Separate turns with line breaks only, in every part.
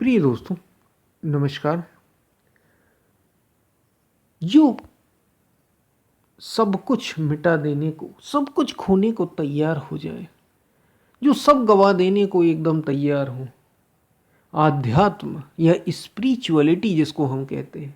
प्रिय दोस्तों, नमस्कार। जो सब कुछ मिटा देने को, सब कुछ खोने को तैयार हो जाए, जो सब गवा देने को एकदम तैयार हो, आध्यात्म या स्पिरिचुअलिटी जिसको हम कहते हैं,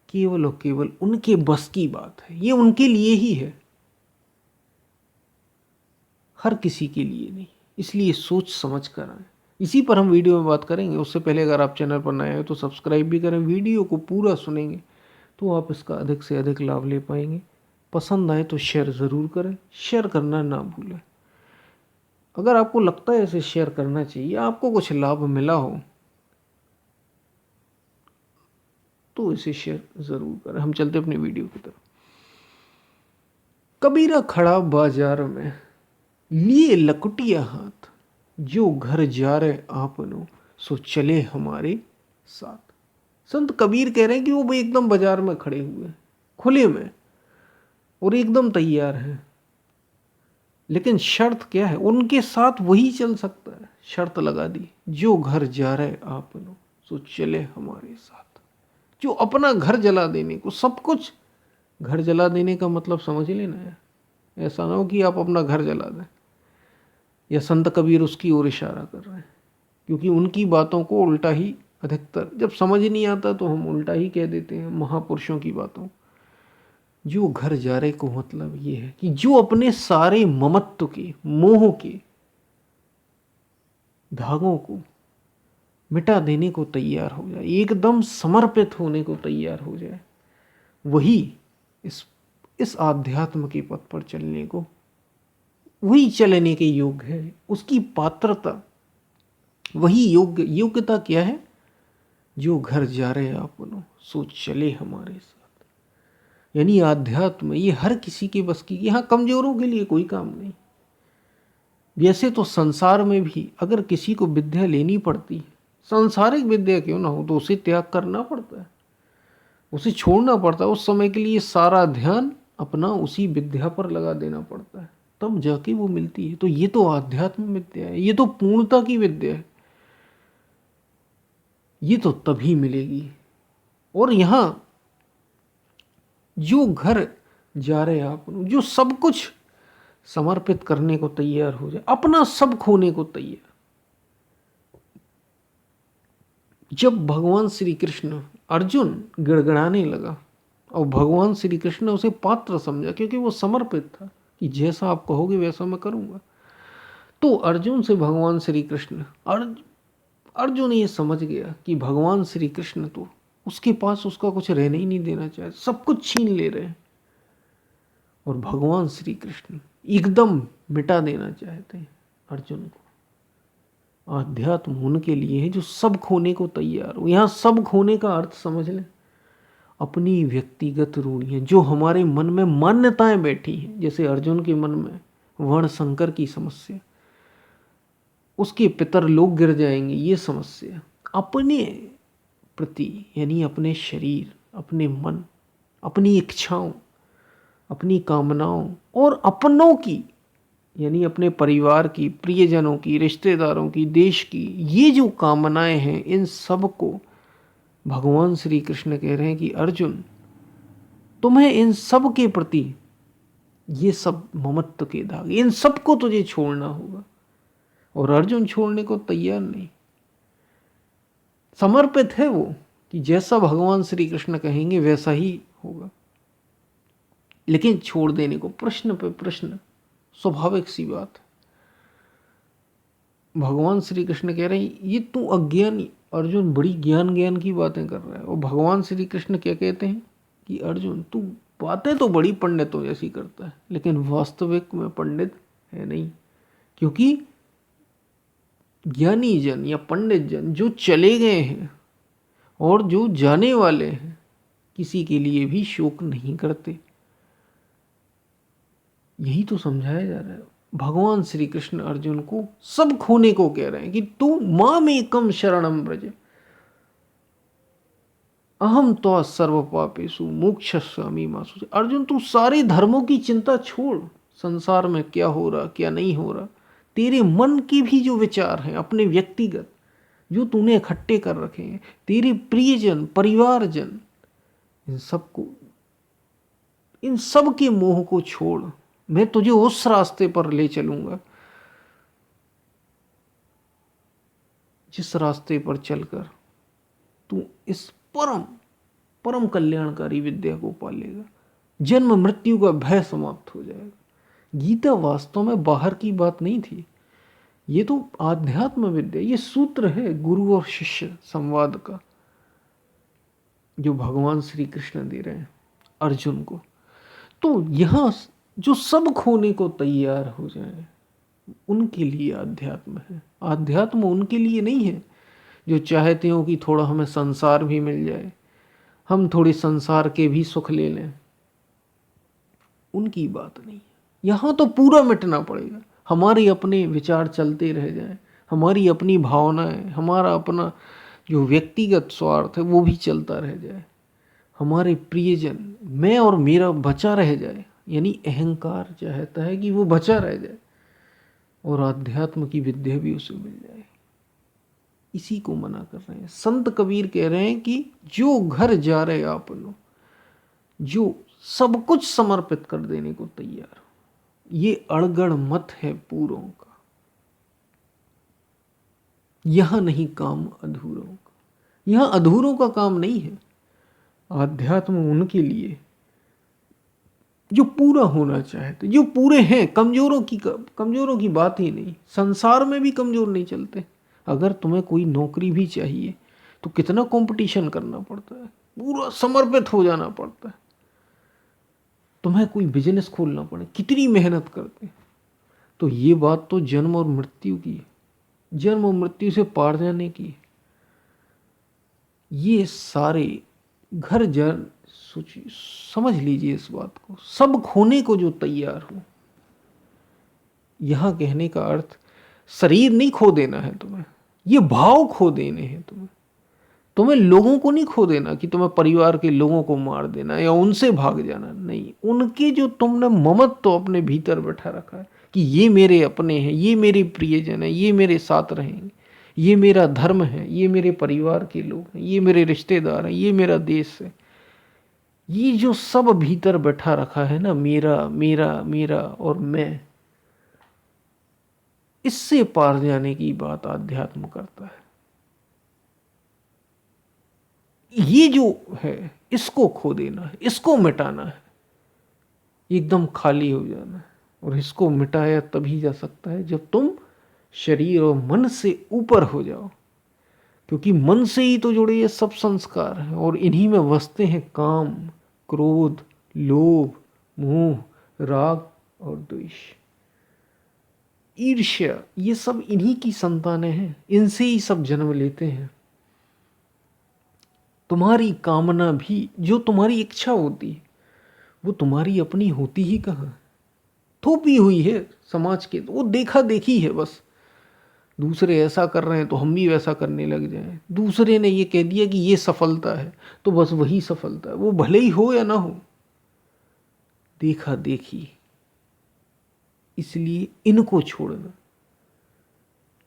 केवल और केवल उनके बस की बात है। ये उनके लिए ही है, हर किसी के लिए नहीं। इसलिए सोच समझ कर आए। इसी पर हम वीडियो में बात करेंगे। उससे पहले अगर आप चैनल पर नए हैं तो सब्सक्राइब भी करें। वीडियो को पूरा सुनेंगे तो आप इसका अधिक से अधिक लाभ ले पाएंगे। पसंद आए तो शेयर ज़रूर करें, शेयर करना ना भूलें। अगर आपको लगता है इसे शेयर करना चाहिए, आपको कुछ लाभ मिला हो, तो इसे शेयर ज़रूर करें। हम चलते अपनी वीडियो की तरफ। कबीरा खड़ा बाजार में, लिए लकुटिया हाथ, जो घर जा रहे आपनो, सो चले हमारे साथ। संत कबीर कह रहे हैं कि वो भी एकदम बाजार में खड़े हुए हैं, खुले में, और एकदम तैयार हैं। लेकिन शर्त क्या है? उनके साथ वही चल सकता है। शर्त लगा दी, जो घर जा रहे आपनो, सो चले हमारे साथ। जो अपना घर जला देने को, सब कुछ घर जला देने का मतलब समझ लेना है। ऐसा ना हो कि आप अपना घर जला दें, या संत कबीर उसकी ओर इशारा कर रहे हैं। क्योंकि उनकी बातों को उल्टा ही, अधिकतर जब समझ नहीं आता तो हम उल्टा ही कह देते हैं महापुरुषों की बातों। जो घर जा रहे को मतलब ये है कि जो अपने सारे ममत्व के, मोह के धागों को मिटा देने को तैयार हो जाए, एकदम समर्पित होने को तैयार हो जाए, वही इस आध्यात्म के पथ पर चलने को, वही चलने के योग्य है। उसकी पात्रता, वही योग्यता क्या है? जो घर जा रहे आपनो, सो चले हमारे साथ। यानी आध्यात्म ये हर किसी के बस की, यहाँ कमजोरों के लिए कोई काम नहीं। वैसे तो संसार में भी अगर किसी को विद्या लेनी पड़ती है, सांसारिक विद्या क्यों ना हो, तो उसे त्याग करना पड़ता है, उसे छोड़ना पड़ता है। उस समय के लिए सारा ध्यान अपना उसी विद्या पर लगा देना पड़ता है, तब जाके वो मिलती है। तो ये तो आध्यात्म विद्या है, ये तो पूर्णता की विद्या है। ये तो तभी मिलेगी। और यहाँ जो घर जा रहे आप, जो सब कुछ समर्पित करने को तैयार हो जाए, अपना सब खोने को तैयार। जब भगवान श्री कृष्ण, अर्जुन गिड़गिड़ाने लगा और भगवान श्री कृष्ण ने उसे पात्र समझा, क्योंकि वो समर्पित था कि जैसा आप कहोगे वैसा मैं करूंगा। तो अर्जुन से भगवान श्री कृष्ण, अर्जुन ये समझ गया कि भगवान श्री कृष्ण तो उसके पास उसका कुछ रहने ही नहीं देना चाहते, सब कुछ छीन ले रहे हैं। और भगवान श्री कृष्ण एकदम मिटा देना चाहते हैं अर्जुन को। आध्यात्म उनके लिए है जो सब खोने को तैयार हो। यहाँ सब खोने का अर्थ समझ लें, अपनी व्यक्तिगत रूढ़ियाँ, जो हमारे मन में मान्यताएं बैठी हैं। जैसे अर्जुन के मन में वर्ण संकर की समस्या, उसके पितर लोग गिर जाएंगे ये समस्या, अपने प्रति यानी अपने शरीर, अपने मन, अपनी इच्छाओं, अपनी कामनाओं और अपनों की यानी अपने परिवार की, प्रियजनों की, रिश्तेदारों की, देश की, ये जो कामनाएं हैं, इन सब को भगवान श्री कृष्ण कह रहे हैं कि अर्जुन, तुम्हें इन सब के प्रति, ये सब ममत्व के धागे, इन सब को तुझे छोड़ना होगा। और अर्जुन छोड़ने को तैयार नहीं, समर्पित है वो कि जैसा भगवान श्री कृष्ण कहेंगे वैसा ही होगा। लेकिन छोड़ देने को प्रश्न पे प्रश्न, स्वाभाविक सी बात है। भगवान श्री कृष्ण कह रहे हैं ये तू अज्ञानी। अर्जुन बड़ी ज्ञान की बातें कर रहा है, और भगवान श्री कृष्ण क्या कहते हैं कि अर्जुन तू बातें तो बड़ी पंडितों जैसी करता है, लेकिन वास्तविक में पंडित है नहीं। क्योंकि ज्ञानी जन या पंडित जन जो चले गए हैं और जो जाने वाले हैं, किसी के लिए भी शोक नहीं करते। यही तो समझाया जा रहा है। भगवान श्री कृष्ण अर्जुन को सब खोने को कह रहे हैं कि तू माम एकम शरणम व्रज, अहम तो सर्व पापेषु मोक्षयिष्यामि मा शुचि। अर्जुन तू सारे धर्मों की चिंता छोड़, संसार में क्या हो रहा क्या नहीं हो रहा, तेरे मन के भी जो विचार हैं अपने व्यक्तिगत, जो तूने इकट्ठे कर रखे हैं, तेरे प्रियजन, परिवारजन, इन सब के मोह को छोड़, मैं तुझे उस रास्ते पर ले चलूंगा जिस रास्ते पर चलकर तू इस परम परम कल्याणकारी विद्या को पालेगा। जन्म मृत्यु का भय समाप्त हो जाएगा। गीता वास्तव में बाहर की बात नहीं थी, ये तो आध्यात्म विद्या, ये सूत्र है गुरु और शिष्य संवाद का, जो भगवान श्री कृष्ण दे रहे हैं अर्जुन को। तो यहाँ जो सब खोने को तैयार हो जाए उनके लिए आध्यात्म है। आध्यात्म उनके लिए नहीं है जो चाहते हो कि थोड़ा हमें संसार भी मिल जाए, हम थोड़ी संसार के भी सुख ले लें, उनकी बात नहीं है। यहाँ तो पूरा मिटना पड़ेगा। हमारे अपने विचार चलते रह जाएं, हमारी अपनी भावनाएं, हमारा अपना जो व्यक्तिगत स्वार्थ है वो भी चलता रह जाए, हमारे प्रियजन, मैं और मेरा बचा रह जाए, यानी अहंकार चाहता है कि वो बचा रह जाए और आध्यात्म की विद्या भी उसे मिल जाए। इसी को मना कर रहे हैं संत कबीर। कह रहे हैं कि जो घर जा रहे आपनो, जो सब कुछ समर्पित कर देने को तैयार, ये अड़गड़ मत है पूरों का, यहां नहीं काम अधूरों का। यहां अधूरों का काम नहीं है। आध्यात्म उनके लिए जो पूरा होना चाहते, जो पूरे हैं। कमजोरों की बात ही नहीं। संसार में भी कमजोर नहीं चलते। अगर तुम्हें कोई नौकरी भी चाहिए तो कितना कंपटीशन करना पड़ता है, पूरा समर्पित हो जाना पड़ता है। तुम्हें कोई बिजनेस खोलना पड़े, कितनी मेहनत करते हैं। तो ये बात तो जन्म और मृत्यु की है, जन्म और मृत्यु से पार जाने की। ये सारे घर जन सोचिए, समझ लीजिए इस बात को, सब खोने को जो तैयार हो। यहां कहने का अर्थ शरीर नहीं खो देना है तुम्हें, ये भाव खो देने हैं तुम्हें लोगों को नहीं खो देना कि तुम्हें परिवार के लोगों को मार देना या उनसे भाग जाना, नहीं। उनके जो तुमने ममत्व तो अपने भीतर बैठा रखा है कि ये मेरे अपने हैं, ये मेरे प्रियजन है, ये मेरे साथ रहेंगे, ये मेरा धर्म है, ये मेरे परिवार के लोग हैं, ये मेरे रिश्तेदार हैं, ये मेरा देश है। ये जो सब भीतर बैठा रखा है ना, मेरा मेरा मेरा और मैं, इससे पार जाने की बात आध्यात्म करता है। ये जो है इसको खो देना है, इसको मिटाना है, एकदम खाली हो जाना है। और इसको मिटाया तभी जा सकता है जब तुम शरीर और मन से ऊपर हो जाओ, क्योंकि मन से ही तो जुड़े ये सब संस्कार हैं और इन्हीं में बसते हैं काम, क्रोध, लोभ, मोह, राग और द्वेष, ईर्ष्या। ये सब इन्हीं की संतानें हैं, इनसे ही सब जन्म लेते हैं। तुम्हारी कामना भी, जो तुम्हारी इच्छा होती है, वो तुम्हारी अपनी होती ही कहाँ, थोपी हुई है समाज के। वो देखा देखी है बस। दूसरे ऐसा कर रहे हैं तो हम भी वैसा करने लग जाएं। दूसरे ने ये कह दिया कि ये सफलता है तो बस वही सफलता है, वो भले ही हो या ना हो, देखा देखी। इसलिए इनको छोड़ना,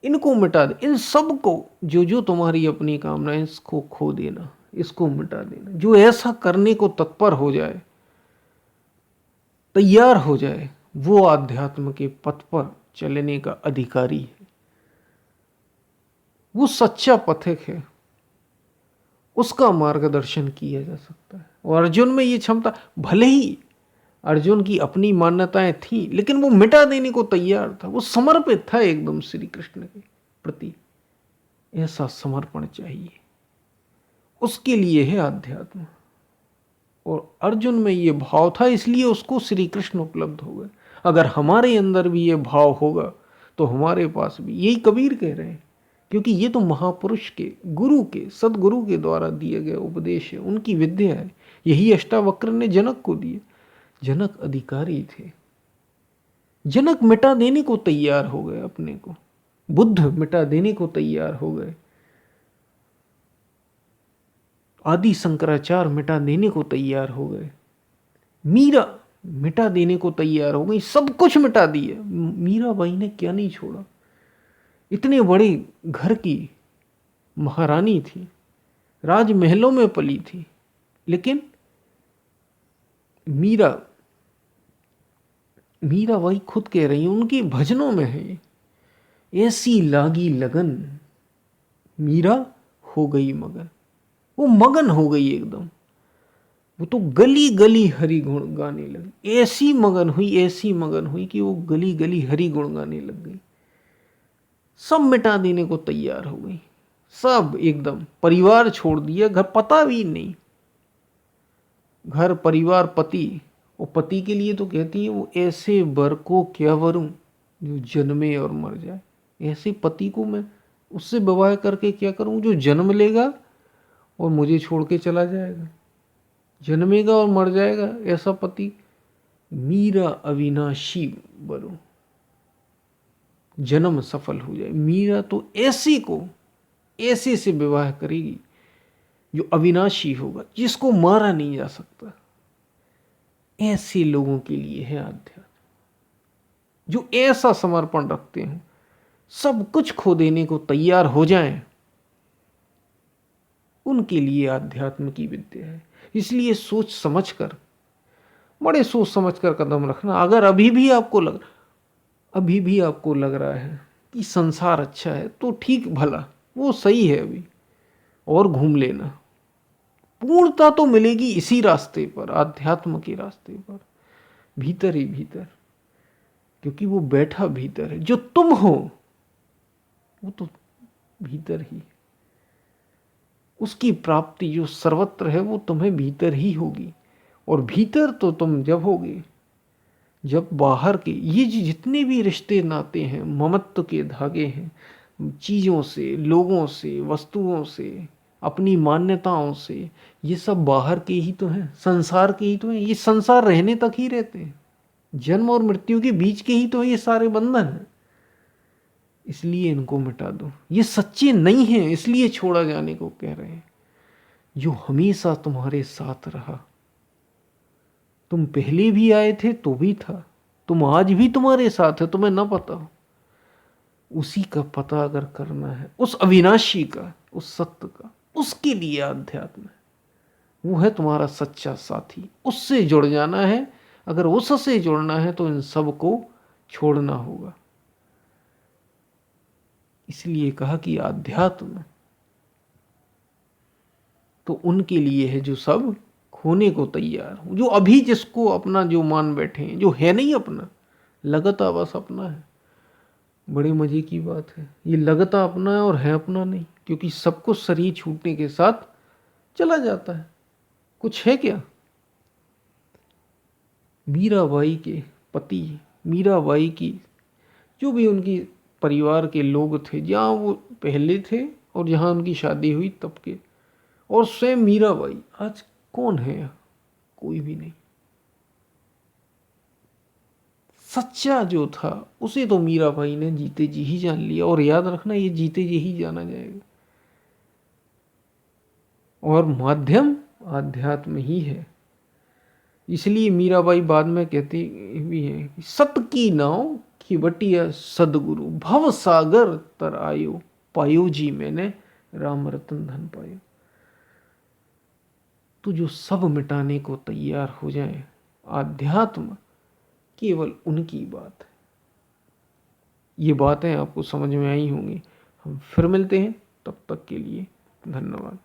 इनको मिटा दे, इन सब को, जो जो तुम्हारी अपनी कामना है, इसको खो देना, इसको मिटा देना। जो ऐसा करने को तत्पर हो जाए, तैयार हो जाए, वो आध्यात्म के पथ पर चलने का अधिकारी है, वो सच्चा पथिक है, उसका मार्गदर्शन किया जा सकता है। और अर्जुन में ये क्षमता, भले ही अर्जुन की अपनी मान्यताएं थी, लेकिन वो मिटा देने को तैयार था, वो समर्पित था एकदम श्री कृष्ण के प्रति। ऐसा समर्पण चाहिए, उसके लिए है आध्यात्म। और अर्जुन में ये भाव था, इसलिए उसको श्री कृष्ण उपलब्ध हो गए। अगर हमारे अंदर भी ये भाव होगा तो हमारे पास भी, यही कबीर कह रहे हैं, क्योंकि ये तो महापुरुष के, गुरु के, सदगुरु के द्वारा दिए गए उपदेश है, उनकी विद्या है। यही अष्टावक्र ने जनक को दिए। जनक अधिकारी थे, जनक मिटा देने को तैयार हो गए अपने को, बुद्ध मिटा देने को तैयार हो गए, आदि शंकराचार्य मिटा देने को तैयार हो गए, मीरा मिटा देने को तैयार हो गई, सब कुछ मिटा दिया। मीराबाई ने क्या नहीं छोड़ा। इतने बड़े घर की महारानी थी, राजमहलों में पली थी, लेकिन मीरा वही खुद कह रही है, उनके भजनों में है ये, ऐसी लागी लगन मीरा हो गई मगन। वो मगन हो गई एकदम, वो तो गली गली हरि गुण गाने लगी। ऐसी मगन हुई कि वो गली गली हरि गुण गाने लग गई। सब मिटा देने को तैयार हो गई, सब एकदम परिवार छोड़ दिया, घर पता भी नहीं, घर परिवार पति, और पति के लिए तो कहती है वो ऐसे वर को क्या वरूं जो जन्मे और मर जाए। ऐसे पति को मैं उससे विवाह करके क्या करूं जो जन्म लेगा और मुझे छोड़ के चला जाएगा, जन्मेगा और मर जाएगा, ऐसा पति। मीरा अविनाशी वरु, जन्म सफल हो जाए। मीरा तो ऐसे से विवाह करेगी जो अविनाशी होगा, जिसको मारा नहीं जा सकता। ऐसे लोगों के लिए है अध्यात्म, जो ऐसा समर्पण रखते हैं, सब कुछ खो देने को तैयार हो जाएं, उनके लिए अध्यात्म की विद्या है। इसलिए बड़े सोच समझ कर कदम रखना। अगर अभी भी आपको लग रहा है कि संसार अच्छा है तो ठीक, भला वो सही है, अभी और घूम लेना। पूर्णता तो मिलेगी इसी रास्ते पर, अध्यात्म के रास्ते पर, भीतर ही भीतर, क्योंकि वो बैठा भीतर है। जो तुम हो वो तो भीतर ही, उसकी प्राप्ति जो सर्वत्र है वो तुम्हें भीतर ही होगी। और भीतर तो तुम जब होगे जब बाहर के ये जितने भी रिश्ते नाते हैं, ममत्व के धागे हैं, चीज़ों से, लोगों से, वस्तुओं से, अपनी मान्यताओं से, ये सब बाहर के ही तो हैं, संसार के ही तो हैं। ये संसार रहने तक ही रहते हैं, जन्म और मृत्यु के बीच के ही तो ये सारे बंधन हैं। इसलिए इनको मिटा दो। ये सच्चे नहीं हैं, इसलिए छोड़ा जाने को कह रहे हैं। जो हमेशा तुम्हारे साथ रहा, तुम पहले भी आए थे तो भी था, तुम आज भी तुम्हारे साथ है, तुम्हें ना पता हो, उसी का पता अगर करना है, उस अविनाशी का, उस सत्य का, उसके लिए अध्यात्म है। वो है तुम्हारा सच्चा साथी, उससे जुड़ जाना है। अगर उससे जुड़ना है तो इन सब को छोड़ना होगा। इसलिए कहा कि अध्यात्म तो उनके लिए है जो सब खोने को तैयार हो, जो अभी जिसको अपना जो मान बैठे हैं, जो है नहीं अपना, लगता बस अपना है। बड़े मजे की बात है, ये लगता अपना है और है अपना नहीं, क्योंकि सब कुछ शरीर छूटने के साथ चला जाता है। कुछ है क्या? मीराबाई के पति, मीराबाई की जो भी उनकी परिवार के लोग थे, जहाँ वो पहले थे और जहाँ उनकी शादी हुई तब के, और स्वयं मीराबाई, आज कौन है यहाँ? कोई भी नहीं। सच्चा जो था उसे तो मीराबाई ने जीते जी ही जान लिया, और याद रखना ये जीते जी ही जाना जाएगा। और माध्यम आध्यात्म ही है। इसलिए मीराबाई बाद में कहती भी है कि सत की नाव खिवटिया सदगुरु, भव सागर तर आयो, पायो जी मैंने राम रतन धन पायो। तो जो सब मिटाने को तैयार हो जाए, आध्यात्म केवल उनकी बात है। ये बातें आपको समझ में आई होंगी। हम फिर मिलते हैं, तब तक के लिए धन्यवाद।